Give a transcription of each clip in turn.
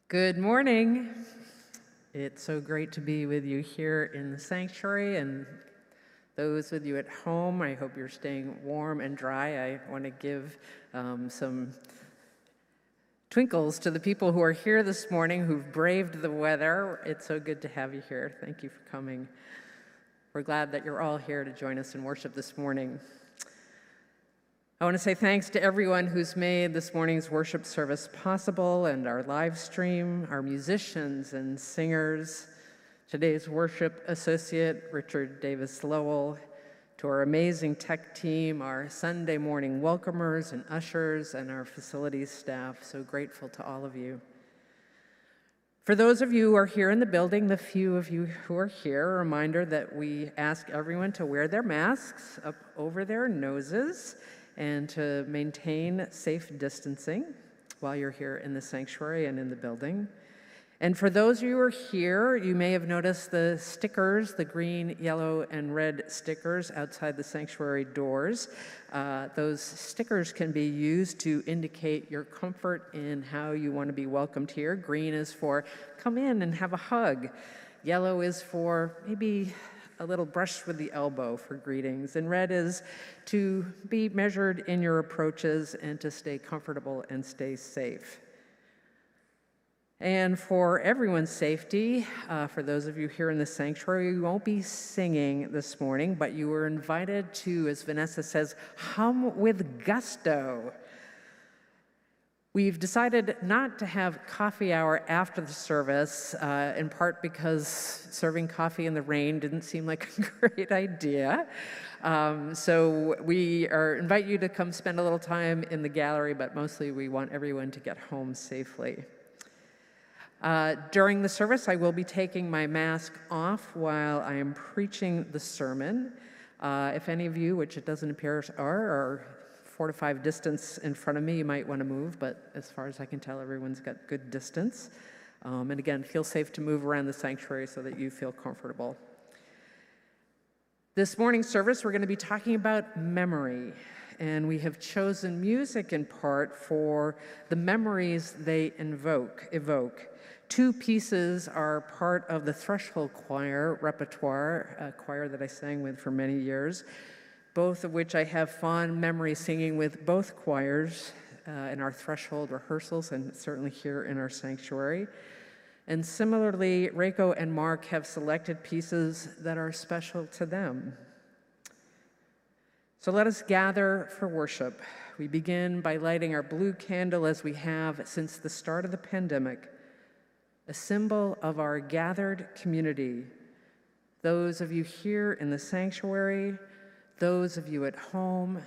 Good morning. It's so great to be with you here in the sanctuary, and those with you at home, I hope you're staying warm and dry. I want to give some twinkles to the people who are here this morning who've braved the weather. It's so good to have you here. Thank you for coming. We're glad that you're all here to join us in worship this morning. I want to say thanks to everyone who's made this morning's worship service possible, and our live stream, our musicians and singers, today's worship associate, Richard Davis Lowell, to our amazing tech team, our Sunday morning welcomers and ushers, and our facilities staff. So grateful to all of you. For those of you who are here in the building, the few of you who are here, a reminder that we ask everyone to wear their masks up over their noses and to maintain safe distancing while you're here in the sanctuary and in the building. And for those of you who are here, you may have noticed the stickers, the green, yellow, and red stickers outside the sanctuary doors. Those stickers can be used to indicate your comfort in how you want to be welcomed here. Green is for come in and have a hug. Yellow is for maybe a little brush with the elbow for greetings, and red is to be measured in your approaches and to stay comfortable and stay safe. And for everyone's safety, for those of you here in the sanctuary, we won't be singing this morning, but you were invited to, as Vanessa says, hum with gusto. We've decided not to have coffee hour after the service, in part because serving coffee in the rain didn't seem like a great idea. So we invite you to come spend a little time in the gallery, but mostly we want everyone to get home safely. During the service, I will be taking my mask off while I am preaching the sermon. If any of you, which it doesn't appear are 4 to 5 distance in front of me, you might want to move, but as far as I can tell, everyone's got good distance. And again, feel safe to move around the sanctuary so that you feel comfortable. This morning's service, we're going to be talking about memory, and we have chosen music in part for the memories they evoke. 2 pieces are part of the Threshold Choir repertoire, a choir that I sang with for many years, both of which I have fond memories singing with both choirs in our Threshold rehearsals and certainly here in our sanctuary. And similarly, Reiko and Mark have selected pieces that are special to them. So let us gather for worship. We begin by lighting our blue candle as we have since the start of the pandemic, a symbol of our gathered community. Those of you here in the sanctuary, those of you at home,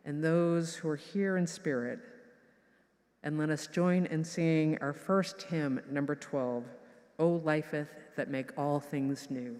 and those who are here in spirit. And let us join in singing our first hymn, number 12, O Lifeth That Make All Things New.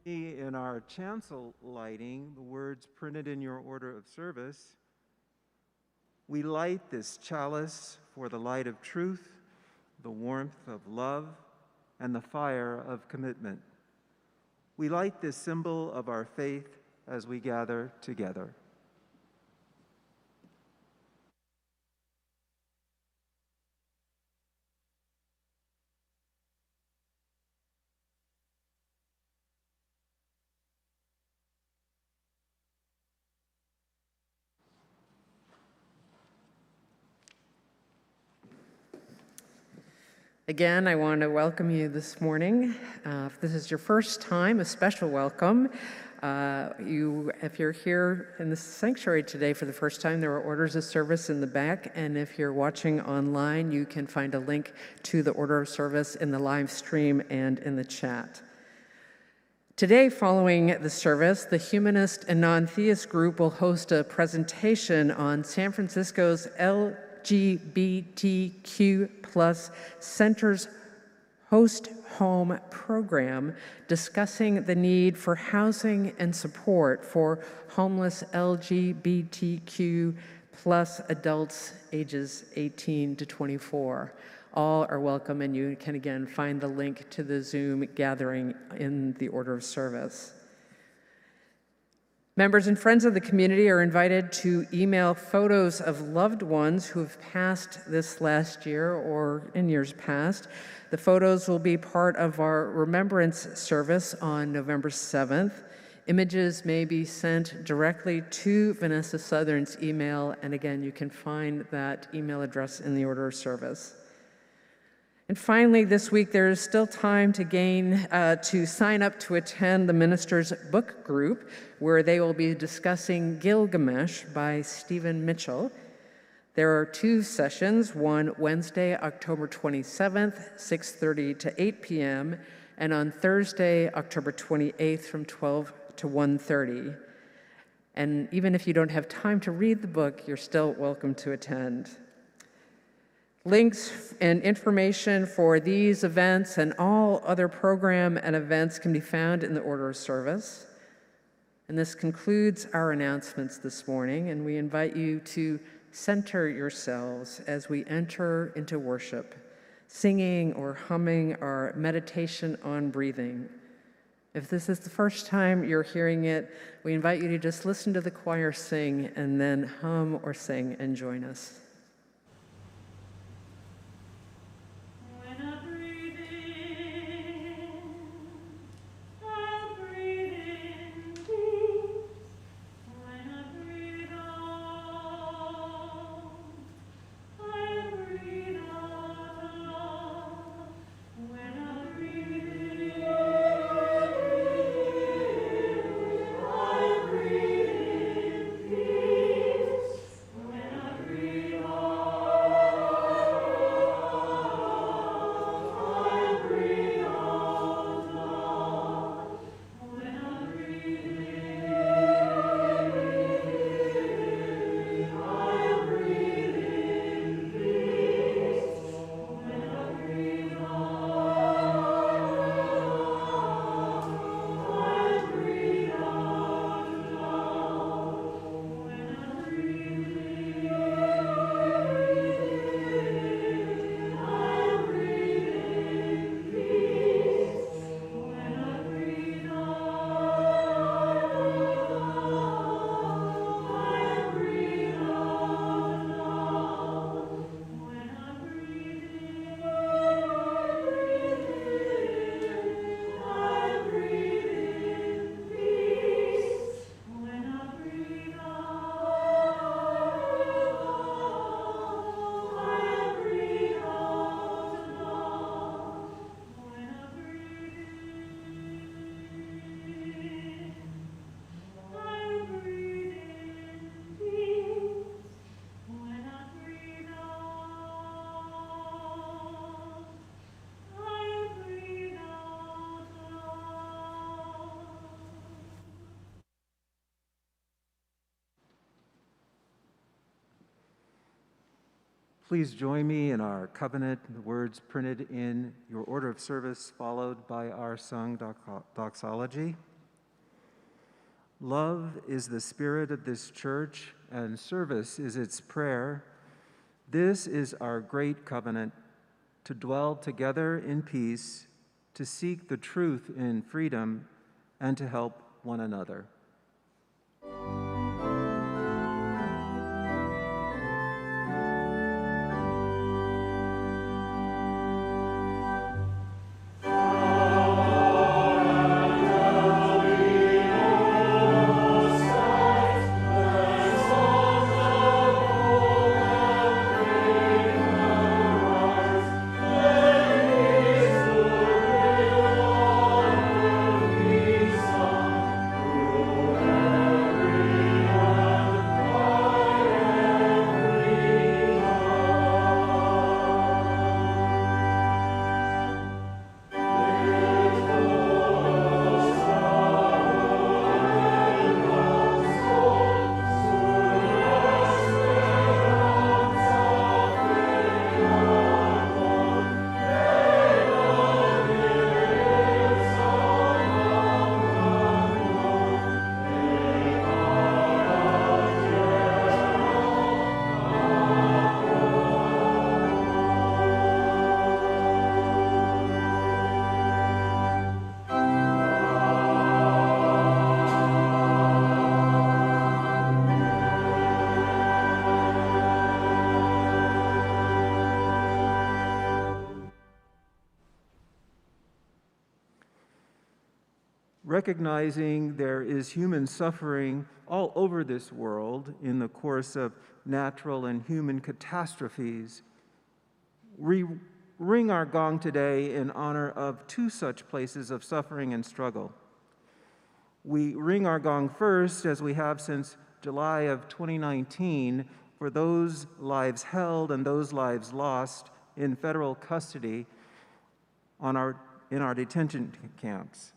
In our chancel lighting, the words printed in your order of service, we light this chalice for the light of truth, the warmth of love, and the fire of commitment. We light this symbol of our faith as we gather together. Again, I want to welcome you this morning. If this is your first time, a special welcome. If you're here in the sanctuary today for the first time, there are orders of service in the back, and if you're watching online, you can find a link to the order of service in the live stream and in the chat. Today, following the service, the Humanist and Non-Theist group will host a presentation on San Francisco's LGBTQ+ Center's Host Home program, discussing the need for housing and support for homeless LGBTQ+ adults ages 18 to 24. All are welcome, and you can again find the link to the Zoom gathering in the order of service. Members and friends of the community are invited to email photos of loved ones who have passed this last year or in years past. The photos will be part of our remembrance service on November 7th. Images may be sent directly to Vanessa Southern's email, and again, you can find that email address in the order of service. And finally, this week, there is still time to sign up to attend the Ministers' Book Group, where they will be discussing Gilgamesh by Stephen Mitchell. There are 2 sessions, one Wednesday, October 27th, 6:30 to 8 p.m., and on Thursday, October 28th from 12 to 1:30. And even if you don't have time to read the book, you're still welcome to attend. Links and information for these events and all other program and events can be found in the order of service. And this concludes our announcements this morning, and we invite you to center yourselves as we enter into worship, singing or humming our meditation on breathing. If this is the first time you're hearing it, we invite you to just listen to the choir sing and then hum or sing and join us. Please join me in our covenant, the words printed in your order of service, followed by our sung doxology. Love is the spirit of this church, and service is its prayer. This is our great covenant, to dwell together in peace, to seek the truth in freedom, and to help one another. Recognizing there is human suffering all over this world in the course of natural and human catastrophes, we ring our gong today in honor of two such places of suffering and struggle. We ring our gong first, as we have since July of 2019, for those lives held and those lives lost in federal custody in our detention camps,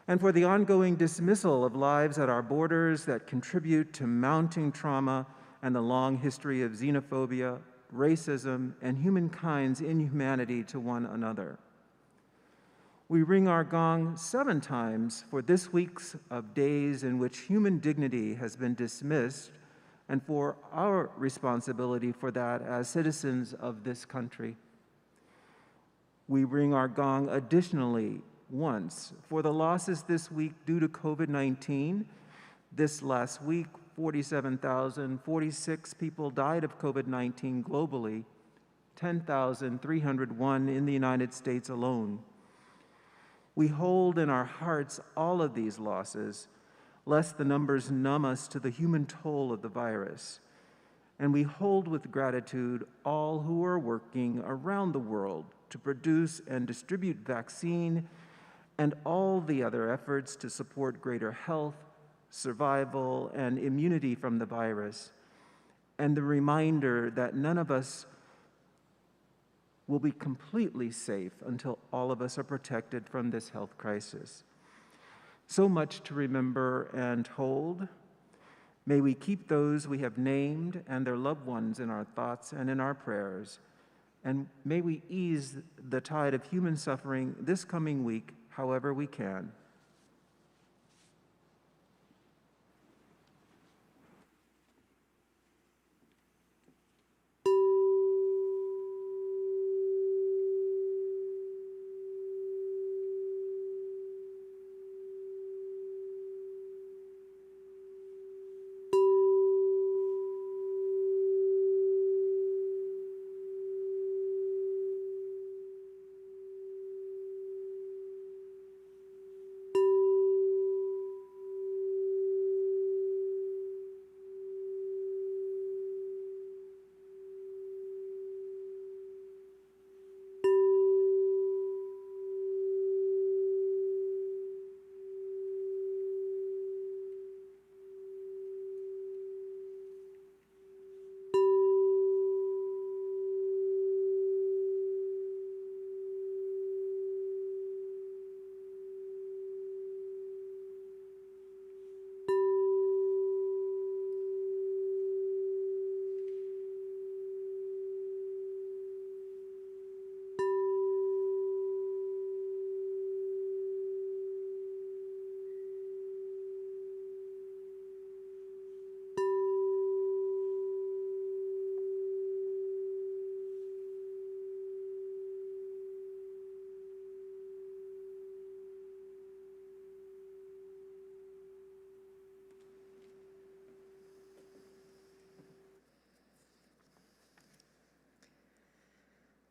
and for the ongoing dismissal of lives at our borders that contribute to mounting trauma and the long history of xenophobia, racism, and humankind's inhumanity to one another. We ring our gong 7 times for this week's of days in which human dignity has been dismissed, and for our responsibility for that as citizens of this country. We ring our gong additionally once for the losses this week due to COVID-19. This last week, 47,046 people died of COVID-19 globally, 10,301 in the United States alone. We hold in our hearts all of these losses, lest the numbers numb us to the human toll of the virus. And we hold with gratitude all who are working around the world to produce and distribute vaccine and all the other efforts to support greater health, survival, and immunity from the virus, and the reminder that none of us will be completely safe until all of us are protected from this health crisis. So much to remember and hold. May we keep those we have named and their loved ones in our thoughts and in our prayers, and may we ease the tide of human suffering this coming week however we can.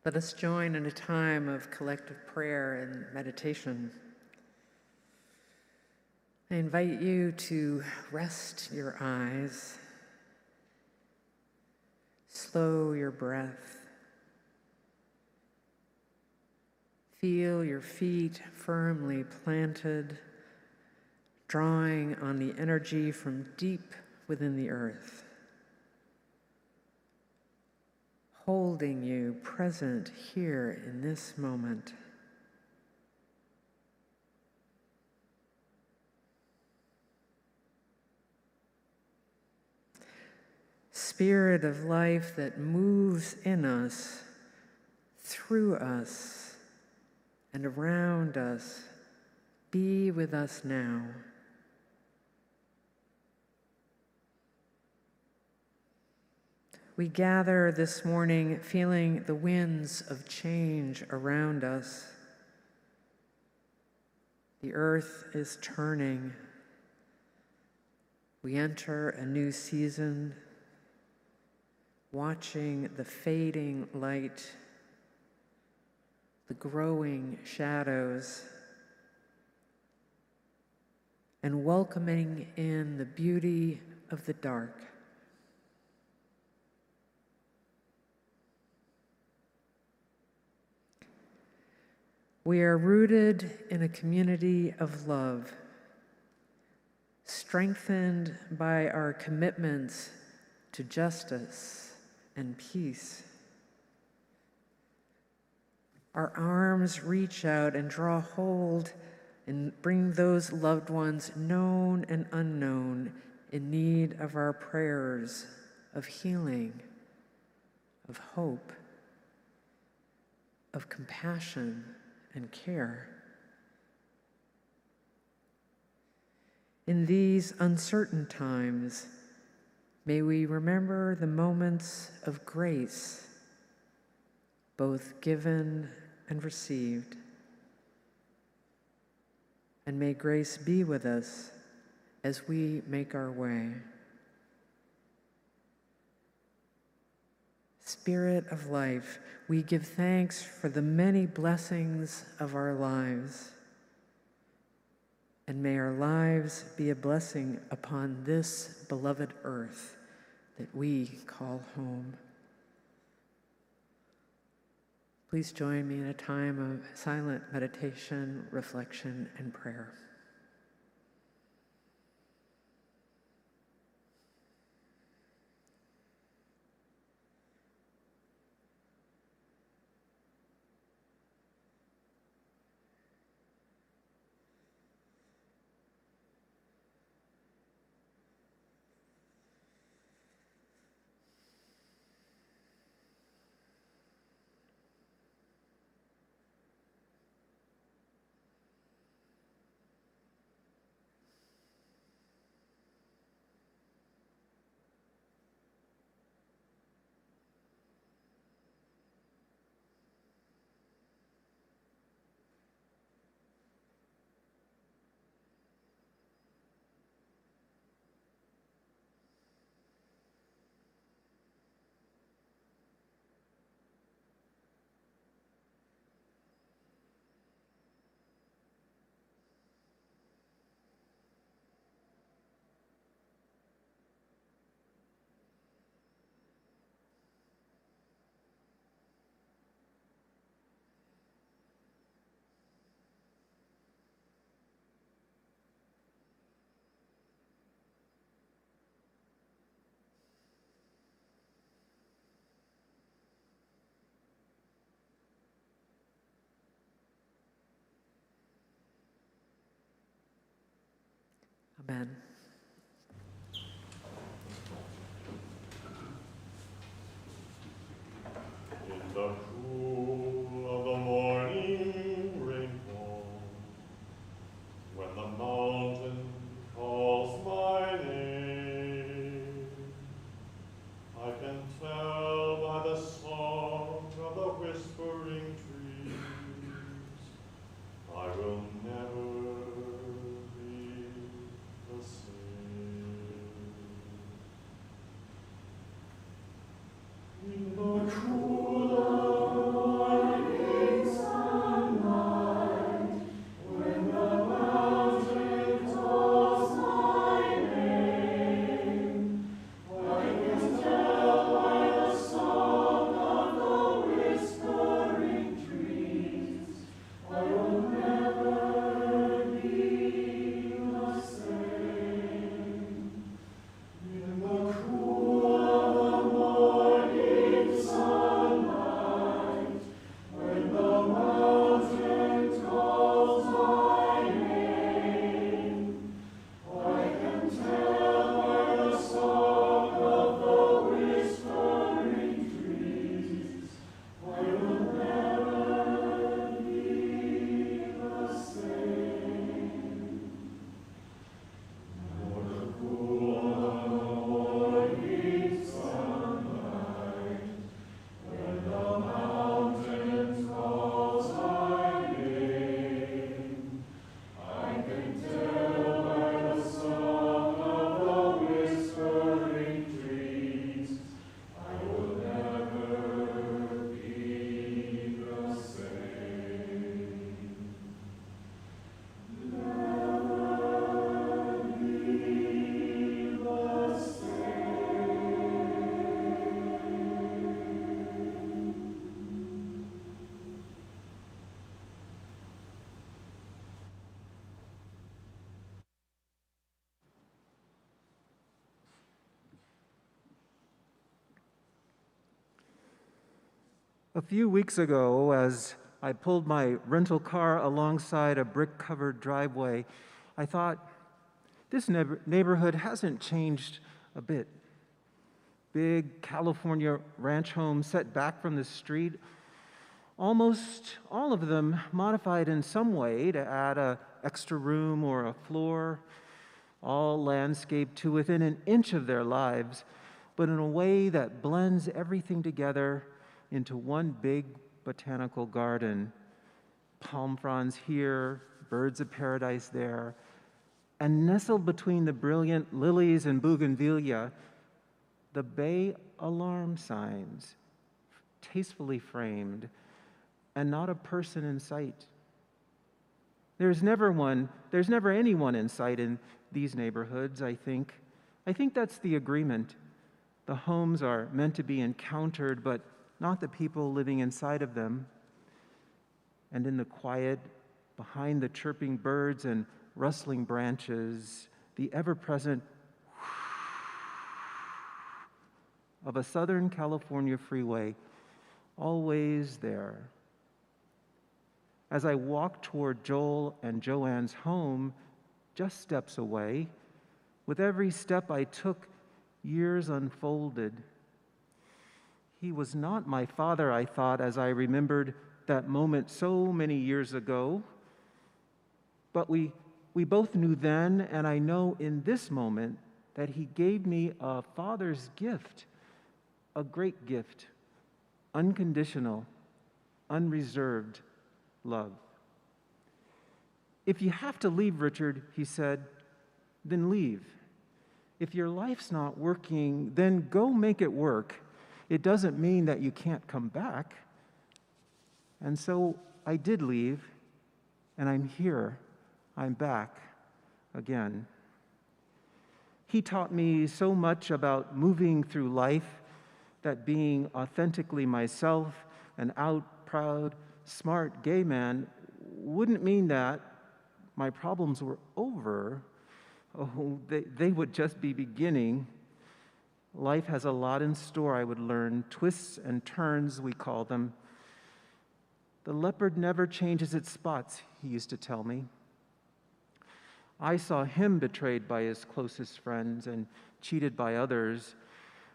Let us join in a time of collective prayer and meditation. I invite you to rest your eyes, slow your breath, feel your feet firmly planted, drawing on the energy from deep within the earth, holding you present here in this moment. Spirit of life that moves in us, through us, and around us, be with us now. We gather this morning feeling the winds of change around us. The earth is turning. We enter a new season, watching the fading light, the growing shadows, and welcoming in the beauty of the dark. We are rooted in a community of love, strengthened by our commitments to justice and peace. Our arms reach out and draw hold and bring those loved ones, known and unknown, in need of our prayers of healing, of hope, of compassion and care. In these uncertain times, may we remember the moments of grace, both given and received. And may grace be with us as we make our way. Spirit of life, we give thanks for the many blessings of our lives. And may our lives be a blessing upon this beloved earth that we call home. Please join me in a time of silent meditation, reflection, and prayer. Amen. In the cool of the morning rainfall, when the mountain calls my name, I can tell by the song of the whispering trees, I will never be the same. In the cool of A few weeks ago, as I pulled my rental car alongside a brick-covered driveway, I thought, this neighborhood hasn't changed a bit. Big California ranch homes set back from the street, almost all of them modified in some way to add an extra room or a floor, all landscaped to within an inch of their lives, but in a way that blends everything together into one big botanical garden. Palm fronds here, birds of paradise there, and nestled between the brilliant lilies and bougainvillea, the bay alarm signs, tastefully framed, and not a person in sight. There's never anyone in sight in these neighborhoods, I think. I think that's the agreement. The homes are meant to be encountered, but not the people living inside of them. And in the quiet, behind the chirping birds and rustling branches, the ever-present of a Southern California freeway, always there. As I walked toward Joel and Joanne's home, just steps away, with every step I took, years unfolded. He was not my father, I thought, as I remembered that moment so many years ago. But we both knew then, and I know in this moment, that he gave me a father's gift, a great gift, unconditional, unreserved love. If you have to leave, Richard, he said, then leave. If your life's not working, then go make it work. It doesn't mean that you can't come back. And so I did leave, and I'm here. I'm back again. He taught me so much about moving through life, that being authentically myself, an out, proud, smart gay man, wouldn't mean that my problems were over. Oh, they would just be beginning. Life has a lot in store, I would learn, twists and turns, we call them. The leopard never changes its spots, he used to tell me. I saw him betrayed by his closest friends and cheated by others,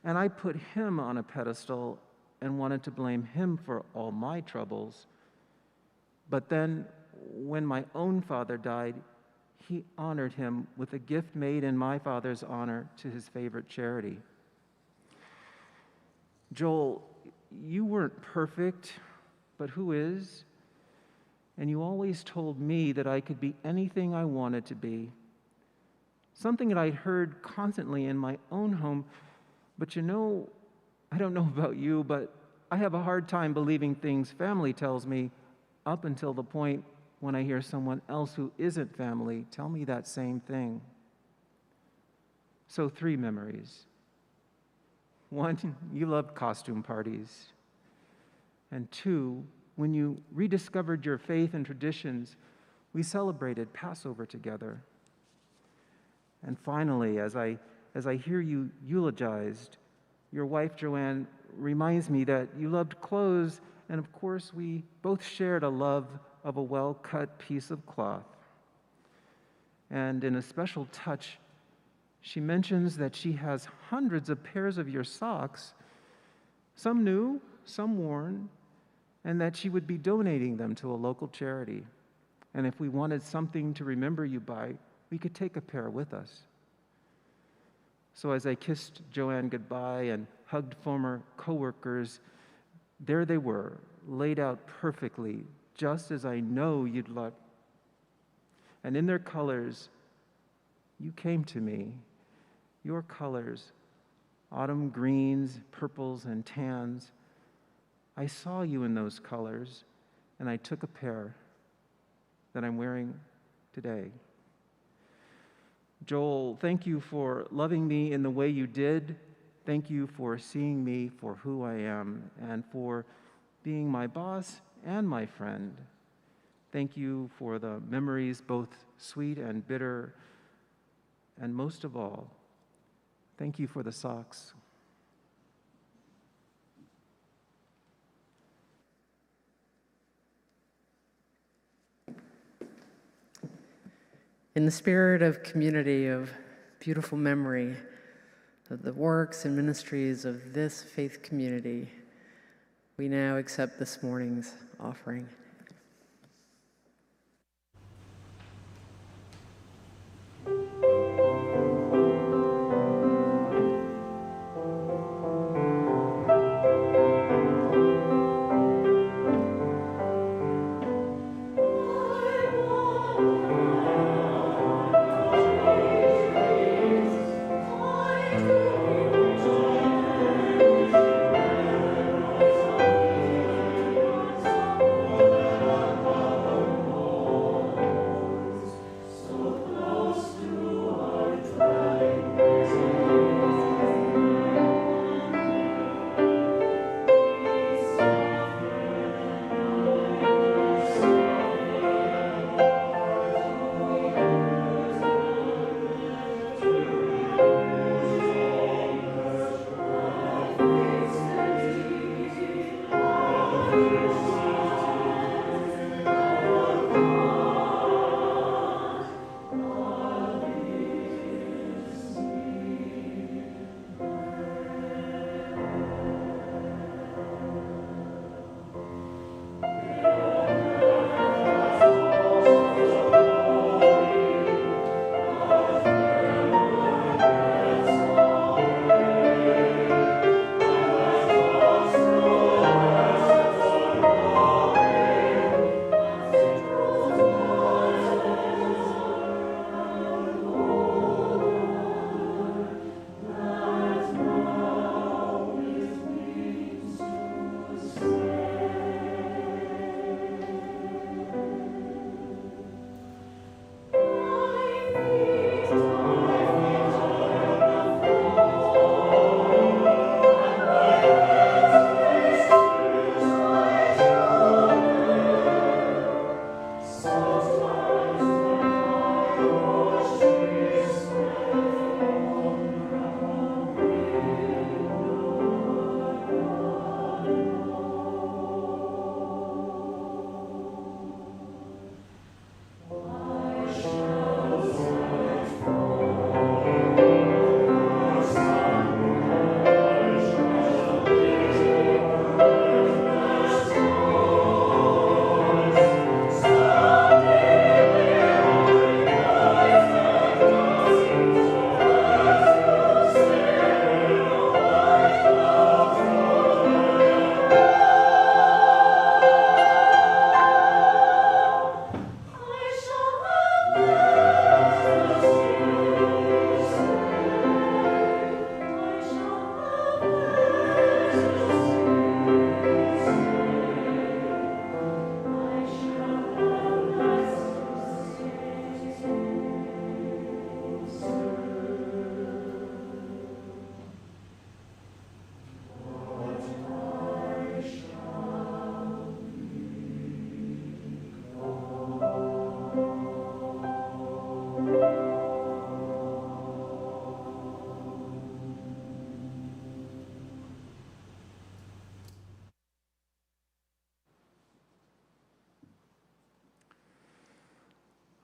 and I put him on a pedestal and wanted to blame him for all my troubles. But then, when my own father died, he honored him with a gift made in my father's honor to his favorite charity. Joel, you weren't perfect, but who is? And you always told me that I could be anything I wanted to be. Something that I'd heard constantly in my own home, but you know, I don't know about you, but I have a hard time believing things family tells me up until the point when I hear someone else who isn't family tell me that same thing. So 3 memories. 1, you loved costume parties. And 2, when you rediscovered your faith and traditions, we celebrated Passover together. And finally, as I hear you eulogized, your wife Joanne reminds me that you loved clothes, and of course we both shared a love of a well-cut piece of cloth. And in a special touch, she mentions that she has hundreds of pairs of your socks, some new, some worn, and that she would be donating them to a local charity. And if we wanted something to remember you by, we could take a pair with us. So as I kissed Joanne goodbye and hugged former coworkers, there they were, laid out perfectly, just as I know you'd love. And in their colors, you came to me. Your colors, autumn greens, purples, and tans. I saw you in those colors, and I took a pair that I'm wearing today. Joel, thank you for loving me in the way you did. Thank you for seeing me for who I am and for being my boss and my friend. Thank you for the memories, both sweet and bitter. And most of all, thank you for the socks. In the spirit of community, of beautiful memory, of the works and ministries of this faith community, we now accept this morning's offering.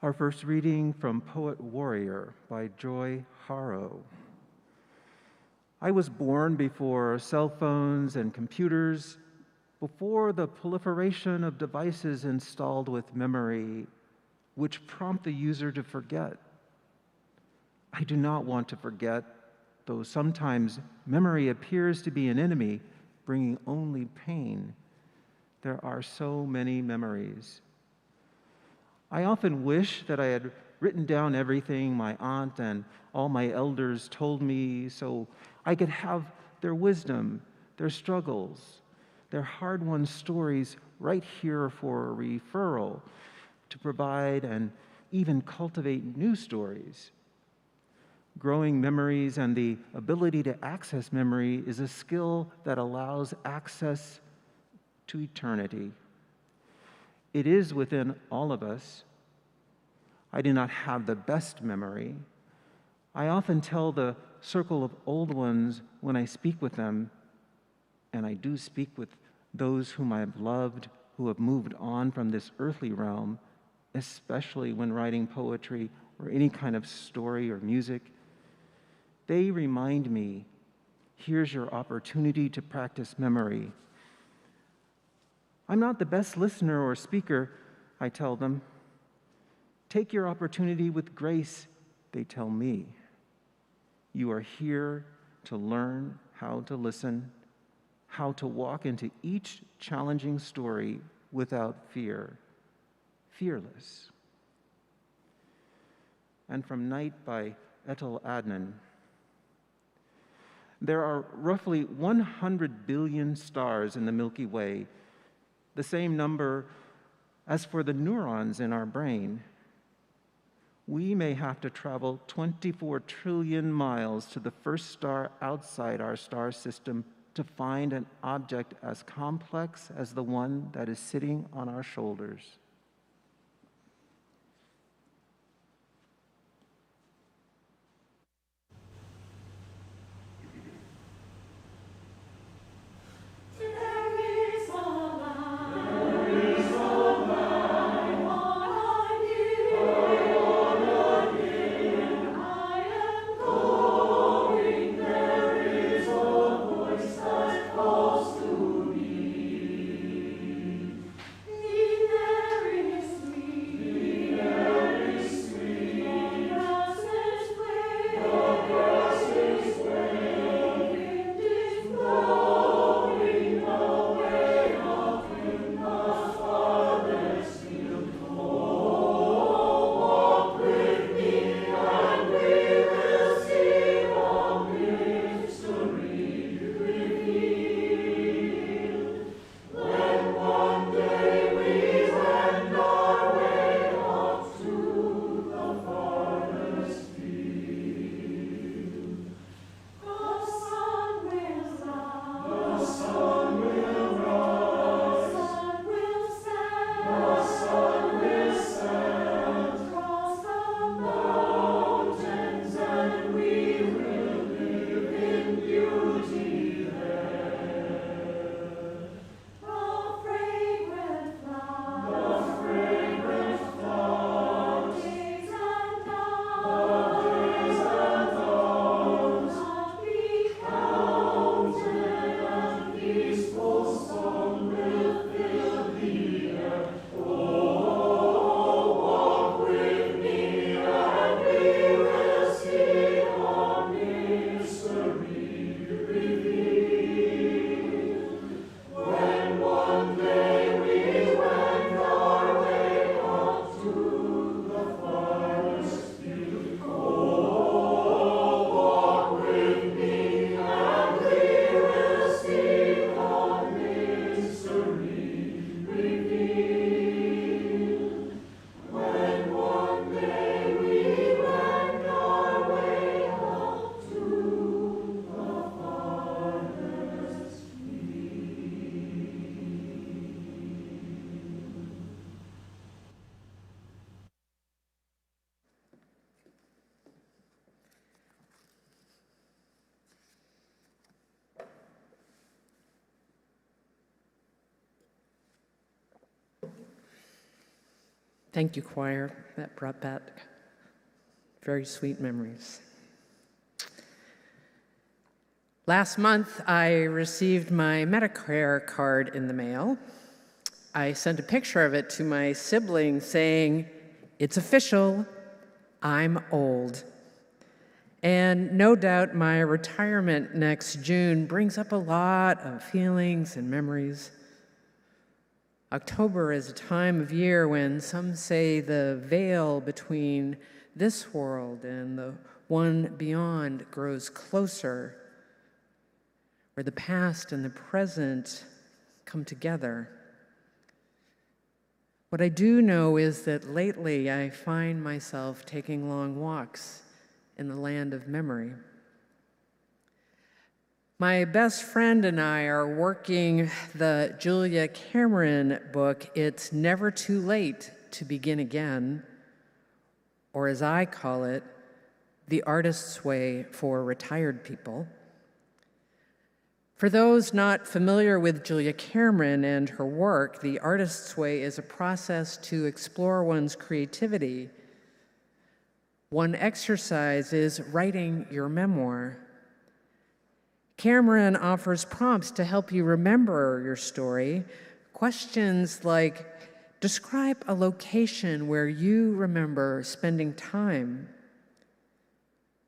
Our first reading from Poet Warrior by Joy Harrow. I was born before cell phones and computers, before the proliferation of devices installed with memory, which prompt the user to forget. I do not want to forget, though sometimes memory appears to be an enemy, bringing only pain. There are so many memories. I often wish that I had written down everything my aunt and all my elders told me so I could have their wisdom, their struggles, their hard-won stories right here for a referral to provide and even cultivate new stories. Growing memories and the ability to access memory is a skill that allows access to eternity. It is within all of us. I do not have the best memory. I often tell the circle of old ones when I speak with them, and I do speak with those whom I have loved, who have moved on from this earthly realm, especially when writing poetry or any kind of story or music. They remind me, here's your opportunity to practice memory. I'm not the best listener or speaker, I tell them. Take your opportunity with grace, they tell me. You are here to learn how to listen, how to walk into each challenging story without fear, fearless. And from Night by Etal Adnan. There are roughly 100 billion stars in the Milky Way, the same number as for the neurons in our brain. We may have to travel 24 trillion miles to the first star outside our star system to find an object as complex as the one that is sitting on our shoulders. Thank you, choir. That brought back very sweet memories. Last month, I received my Medicare card in the mail. I sent a picture of it to my sibling saying, "It's official, I'm old." And no doubt my retirement next June brings up a lot of feelings and memories. October is a time of year when some say the veil between this world and the one beyond grows closer, where the past and the present come together. What I do know is that lately I find myself taking long walks in the land of memory. My best friend and I are working the Julia Cameron book, It's Never Too Late to Begin Again, or as I call it, The Artist's Way for Retired People. For those not familiar with Julia Cameron and her work, The Artist's Way is a process to explore one's creativity One exercise is writing your memoir. Cameron offers prompts to help you remember your story. Questions like, describe a location where you remember spending time.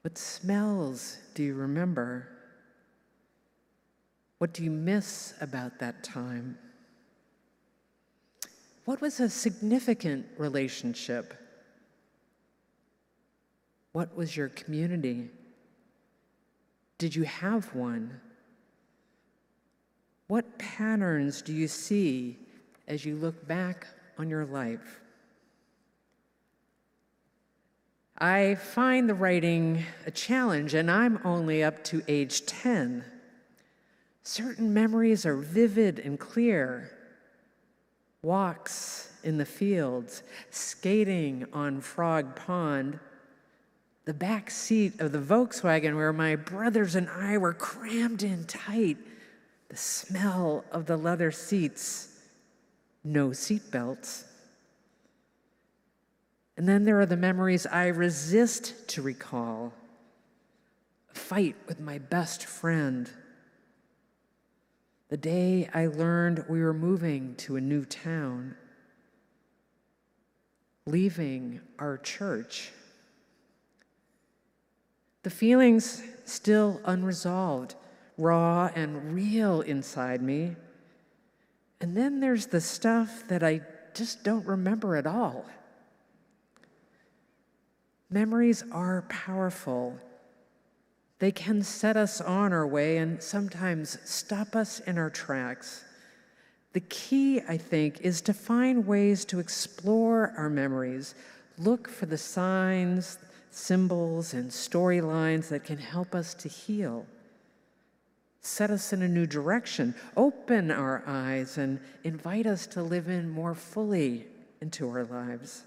What smells do you remember? What do you miss about that time? What was a significant relationship? What was your community? Did you have one? What patterns do you see as you look back on your life? I find the writing a challenge, and I'm only up to age 10. Certain memories are vivid and clear. Walks in the fields, skating on Frog Pond, the back seat of the Volkswagen where my brothers and I were crammed in tight, the smell of the leather seats, no seat belts. And then there are the memories I resist to recall. A fight with my best friend. The day I learned we were moving to a new town. Leaving our church. The feelings still unresolved, raw and real inside me. And then there's the stuff that I just don't remember at all. Memories are powerful. They can set us on our way and sometimes stop us in our tracks. The key, I think, is to find ways to explore our memories, look for the signs, symbols, and storylines that can help us to heal, set us in a new direction, open our eyes, and invite us to live in more fully into our lives.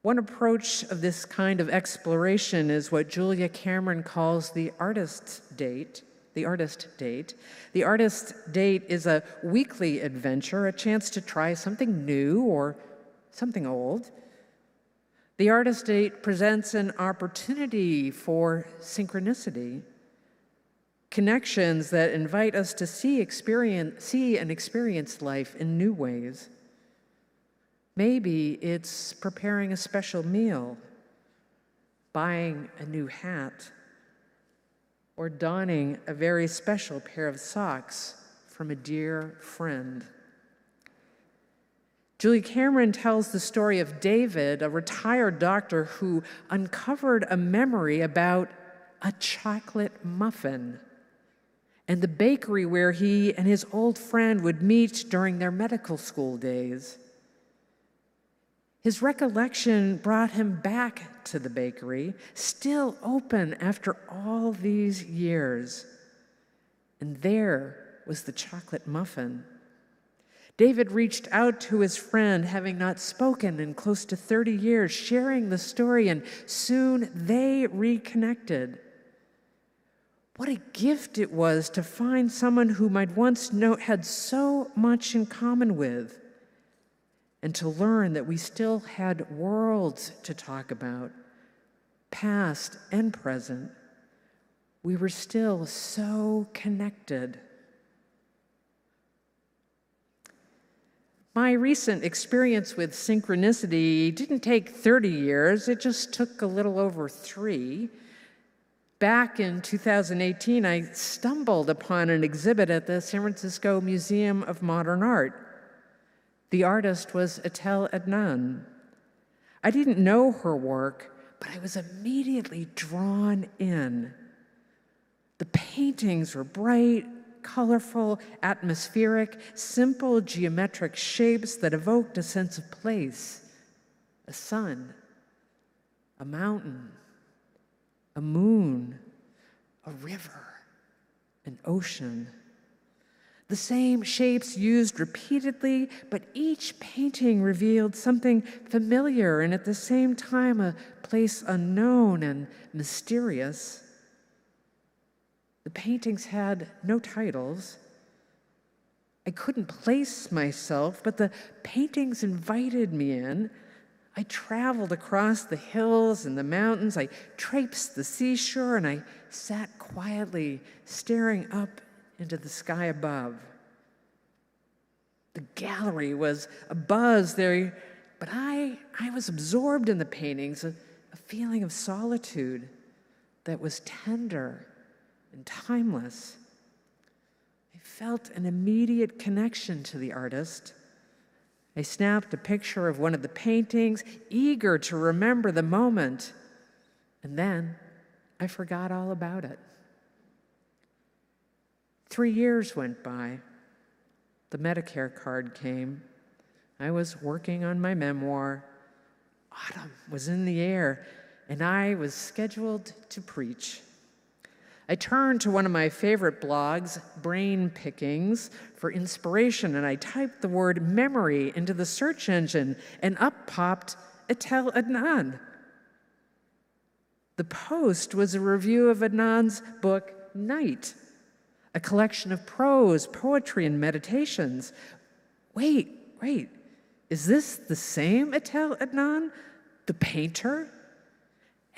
One approach of this kind of exploration is what Julia Cameron calls the artist date. The artist date. The artist date is a weekly adventure, a chance to try something new or something old. The artist date presents an opportunity for synchronicity, connections that invite us to see and experience life in new ways. Maybe it's preparing a special meal, buying a new hat, or donning a very special pair of socks from a dear friend. Julie Cameron tells the story of David, a retired doctor who uncovered a memory about a chocolate muffin and the bakery where he and his old friend would meet during their medical school days. His recollection brought him back to the bakery, still open after all these years. And there was the chocolate muffin. David reached out to his friend, having not spoken in close to 30 years, sharing the story, and soon they reconnected. What a gift it was to find someone whom I'd once had so much in common with, and to learn that we still had worlds to talk about, past and present. We were still so connected. My recent experience with synchronicity didn't take 30 years, it just took a little over 3. Back in 2018, I stumbled upon an exhibit at the San Francisco Museum of Modern Art. The artist was Etal Adnan. I didn't know her work, but I was immediately drawn in. The paintings were bright, colorful, atmospheric, simple geometric shapes that evoked a sense of place, a sun, a mountain, a moon, a river, an ocean. The same shapes used repeatedly, but each painting revealed something familiar and at the same time a place unknown and mysterious. The paintings had no titles. I couldn't place myself, but the paintings invited me in. I traveled across the hills and the mountains. I traipsed the seashore, and I sat quietly, staring up into the sky above. The gallery was abuzz there, but I was absorbed in the paintings, a feeling of solitude that was tender and timeless. I felt an immediate connection to the artist. I snapped a picture of one of the paintings, eager to remember the moment, and then I forgot all about it. 3 years went by. The Medicare card came. I was working on my memoir. Autumn was in the air, and I was scheduled to preach. I turned to one of my favorite blogs, Brain Pickings, for inspiration, and I typed the word memory into the search engine, and up popped Etal Adnan. The post was a review of Adnan's book, Night, a collection of prose, poetry, and meditations. Wait, is this the same Etal Adnan, the painter?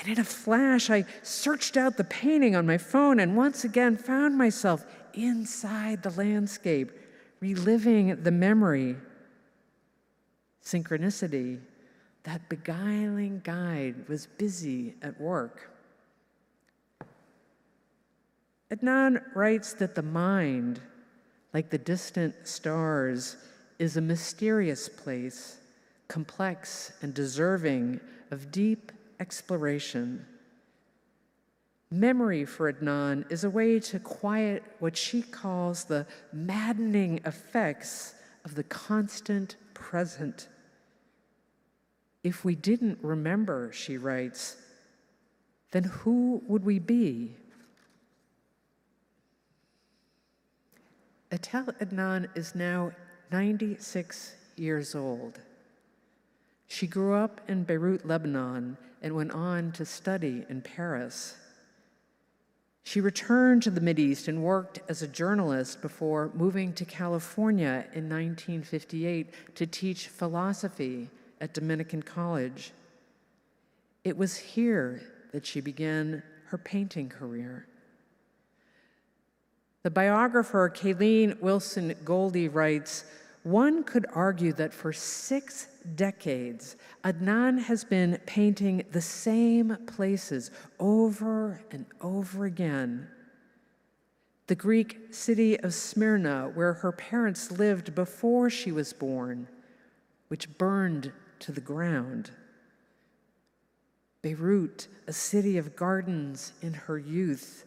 And in a flash, I searched out the painting on my phone and once again found myself inside the landscape, reliving the memory. Synchronicity, that beguiling guide, was busy at work. Adnan writes that the mind, like the distant stars, is a mysterious place, complex and deserving of deep exploration. Memory for Adnan is a way to quiet what she calls the maddening effects of the constant present. If we didn't remember, she writes, then who would we be? Etal Adnan is now 96 years old. She grew up in Beirut, Lebanon, and went on to study in Paris. She returned to the Mideast and worked as a journalist before moving to California in 1958 to teach philosophy at Dominican College. It was here that she began her painting career. The biographer Kayleen Wilson Goldie writes, one could argue that for 6 decades, Adnan has been painting the same places over and over again. The Greek city of Smyrna, where her parents lived before she was born, which burned to the ground. Beirut, a city of gardens in her youth,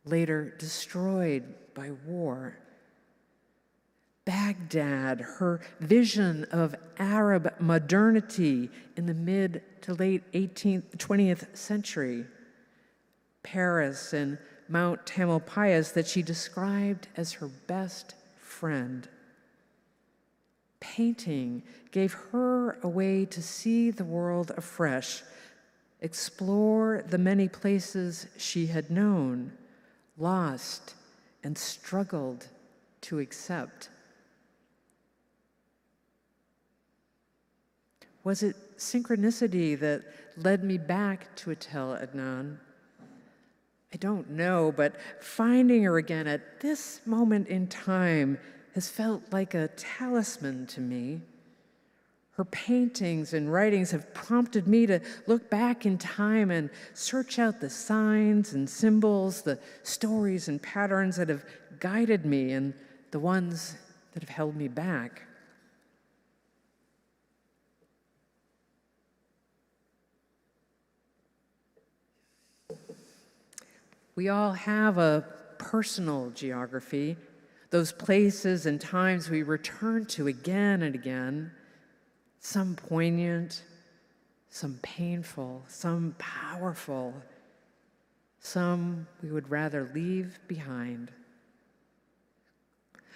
later destroyed by war. Baghdad, her vision of Arab modernity in the mid to late 20th century. Paris and Mount Tamalpais that she described as her best friend. Painting gave her a way to see the world afresh, explore the many places she had known, lost, and struggled to accept. Was it synchronicity that led me back to Etal Adnan? I don't know, but finding her again at this moment in time has felt like a talisman to me. Her paintings and writings have prompted me to look back in time and search out the signs and symbols, the stories and patterns that have guided me and the ones that have held me back. We all have a personal geography, those places and times we return to again and again, some poignant, some painful, some powerful, some we would rather leave behind.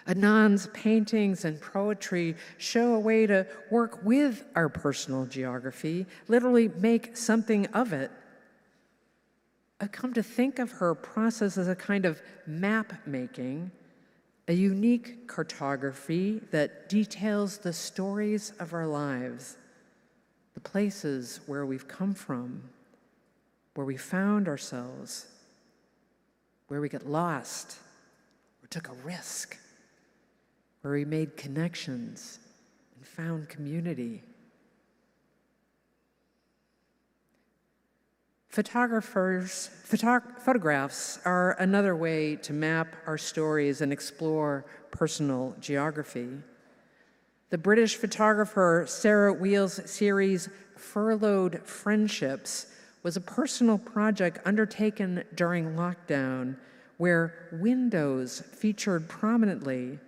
Adnan's paintings and poetry show a way to work with our personal geography, literally make something of it. I've come to think of her process as a kind of map making, a unique cartography that details the stories of our lives. places where we've come from, where we found ourselves, where we got lost or took a risk, where we made connections and found community. Photographs are another way to map our stories and explore personal geography. The British photographer Sarah Wheel's series Furloughed Friendships was a personal project undertaken during lockdown where windows featured prominently.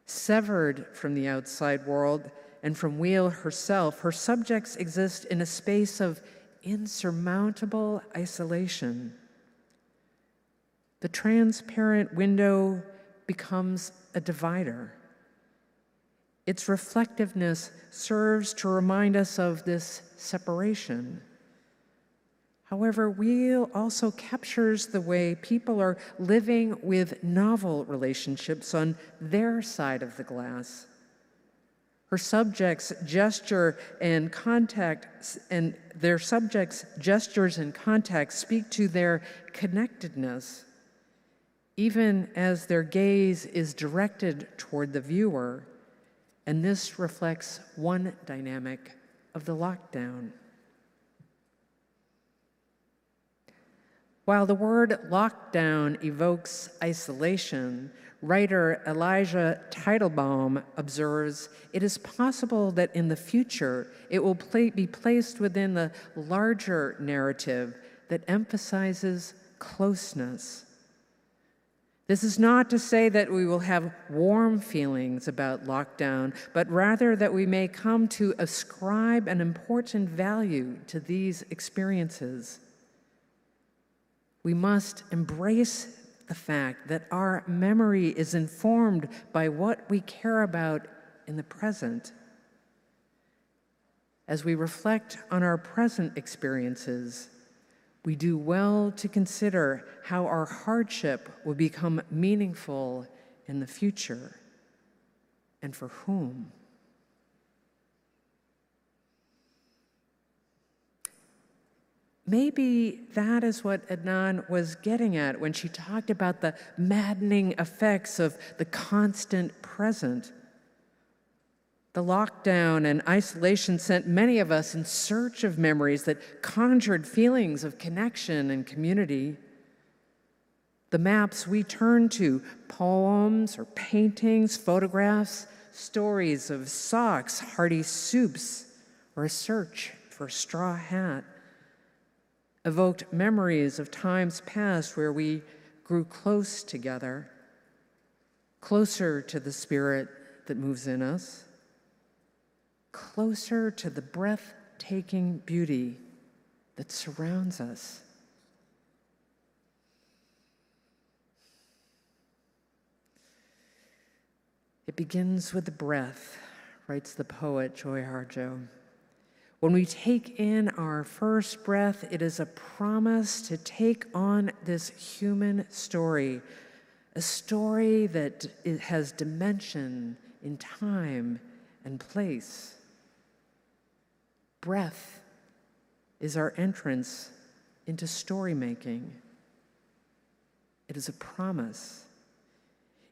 Severed from the outside world and from Wheel herself, her subjects exist in a space of insurmountable isolation. The transparent window becomes a divider. Its reflectiveness serves to remind us of this separation. However, Wheel also captures the way people are living with novel relationships on their side of the glass. Her subjects' gesture and contact, and their subjects' gestures and contact speak to their connectedness, even as their gaze is directed toward the viewer, and this reflects one dynamic of the lockdown. While the word lockdown evokes isolation, writer Elijah Teitelbaum observes it is possible that in the future it will be placed within the larger narrative that emphasizes closeness. This is not to say that we will have warm feelings about lockdown, but rather that we may come to ascribe an important value to these experiences. We must embrace the fact that our memory is informed by what we care about in the present. As we reflect on our present experiences, we do well to consider how our hardship will become meaningful in the future, and for whom. Maybe that is what Adnan was getting at when she talked about the maddening effects of the constant present. The lockdown and isolation sent many of us in search of memories that conjured feelings of connection and community. The maps we turn to, poems or paintings, photographs, stories of socks, hearty soups, or a search for a straw hat, evoked memories of times past where we grew close together, closer to the spirit that moves in us, closer to the breathtaking beauty that surrounds us. It begins with the breath, writes the poet Joy Harjo. When we take in our first breath, it is a promise to take on this human story, a story that it has dimension in time and place. Breath is our entrance into story making. It is a promise.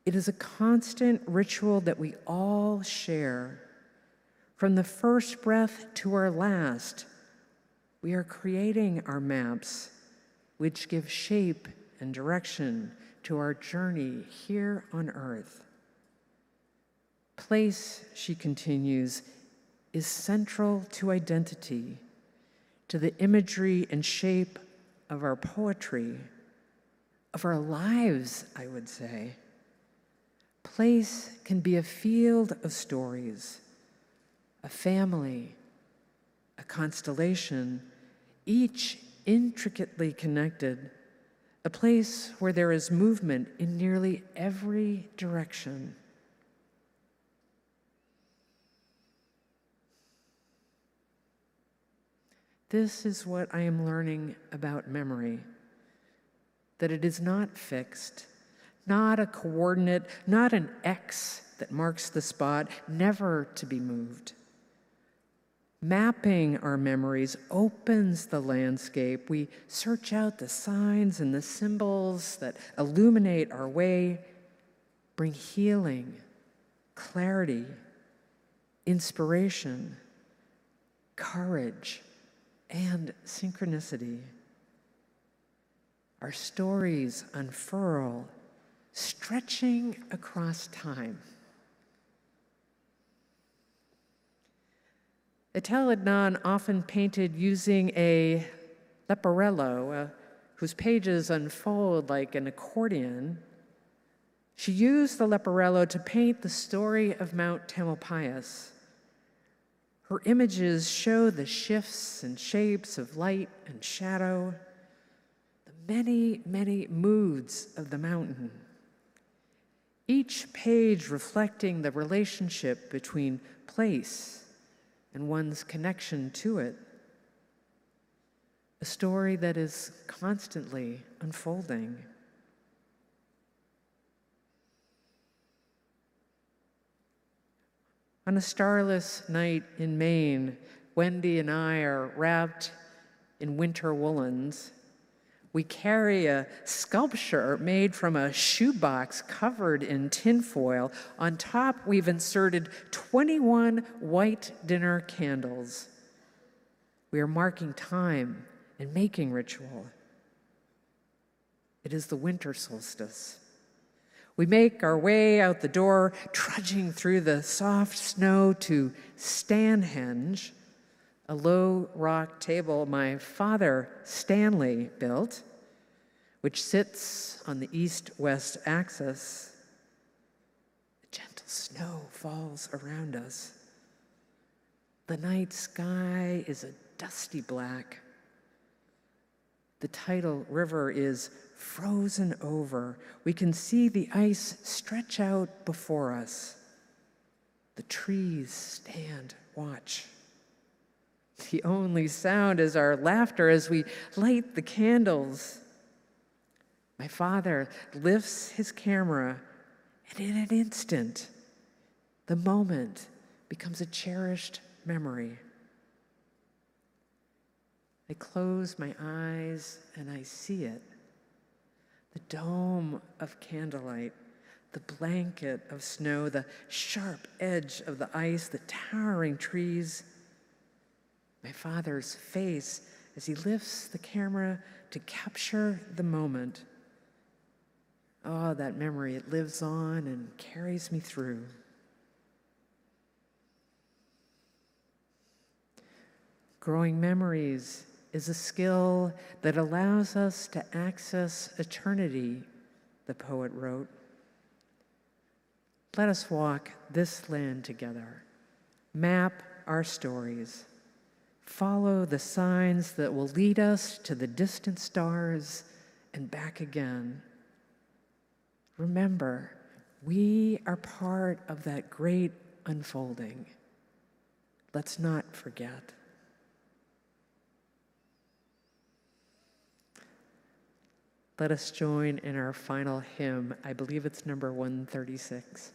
It is a constant ritual that we all share. From the first breath to our last, we are creating our maps, which give shape and direction to our journey here on earth. Place, she continues, is central to identity, to the imagery and shape of our poetry, of our lives, I would say. Place can be a field of stories, a family, a constellation, each intricately connected, a place where there is movement in nearly every direction. This is what I am learning about memory, that it is not fixed, not a coordinate, not an X that marks the spot, never to be moved. Mapping our memories opens the landscape. We search out the signs and the symbols that illuminate our way, bring healing, clarity, inspiration, courage, and synchronicity. Our stories unfurl, stretching across time. Etal Adnan often painted using a leporello, whose pages unfold like an accordion. She used the leporello to paint the story of Mount Tamalpais. Her images show the shifts and shapes of light and shadow, the many, many moods of the mountain. Each page reflecting the relationship between place and one's connection to it. A story that is constantly unfolding. On a starless night in Maine, Wendy and I are wrapped in winter woolens. We carry a sculpture made from a shoebox covered in tinfoil. On top, we've inserted 21 white dinner candles. We are marking time and making ritual. It is the winter solstice. We make our way out the door, trudging through the soft snow to Stonehenge, a low rock table my father, Stanley, built, which sits on the east-west axis. The gentle snow falls around us. The night sky is a dusty black. The tidal river is frozen over. We can see the ice stretch out before us. The trees stand watch. The only sound is our laughter as we light the candles. My father lifts his camera, and in an instant, the moment becomes a cherished memory. I close my eyes and I see it. The dome of candlelight, the blanket of snow, the sharp edge of the ice, the towering trees. My father's face as he lifts the camera to capture the moment. Oh, that memory, it lives on and carries me through. Growing memories is a skill that allows us to access eternity, the poet wrote. Let us walk this land together, map our stories, follow the signs that will lead us to the distant stars and back again. Remember, we are part of that great unfolding. Let's not forget. Let us join in our final hymn. I believe it's number 136.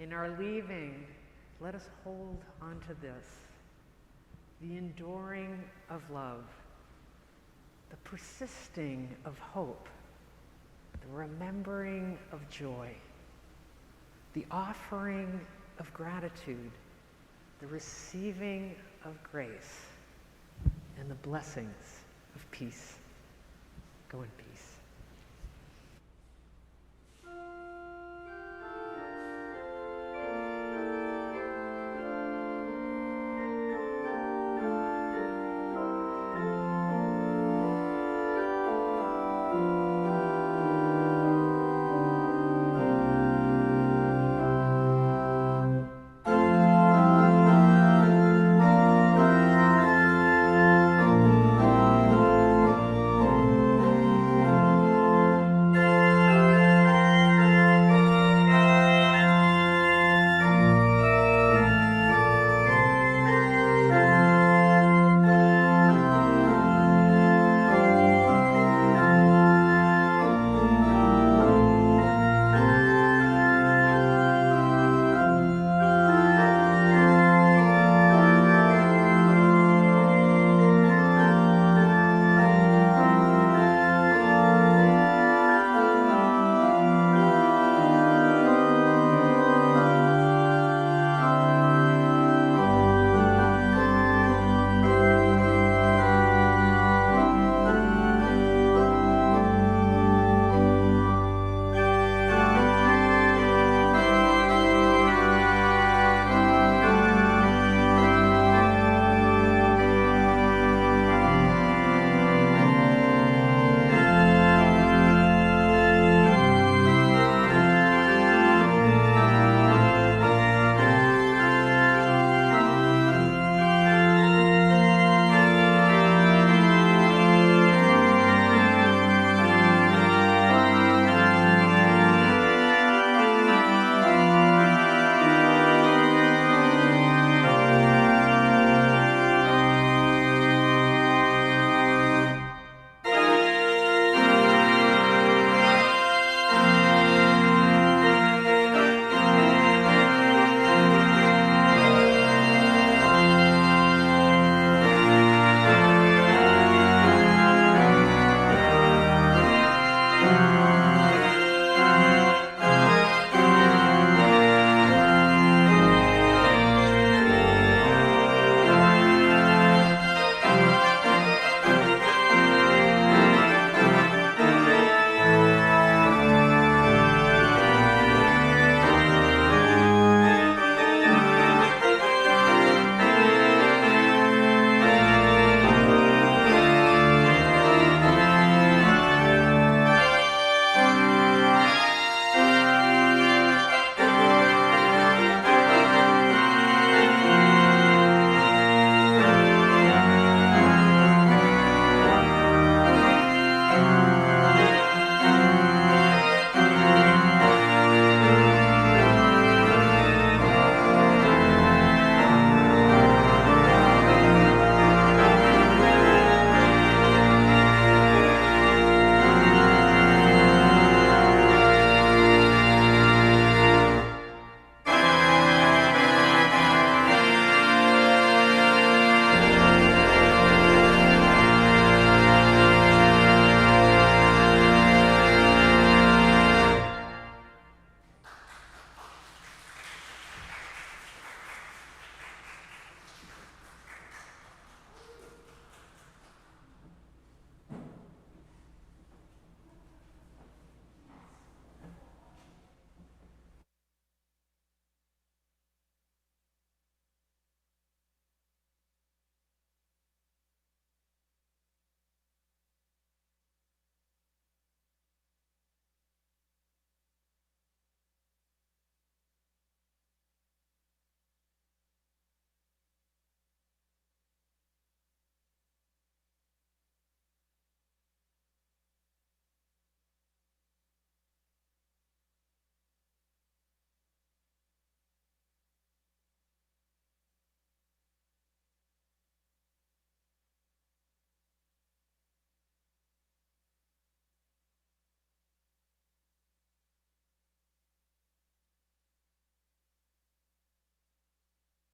In our leaving, let us hold on to this, the enduring of love, the persisting of hope, the remembering of joy, the offering of gratitude, the receiving of grace, and the blessings of peace. Go in peace.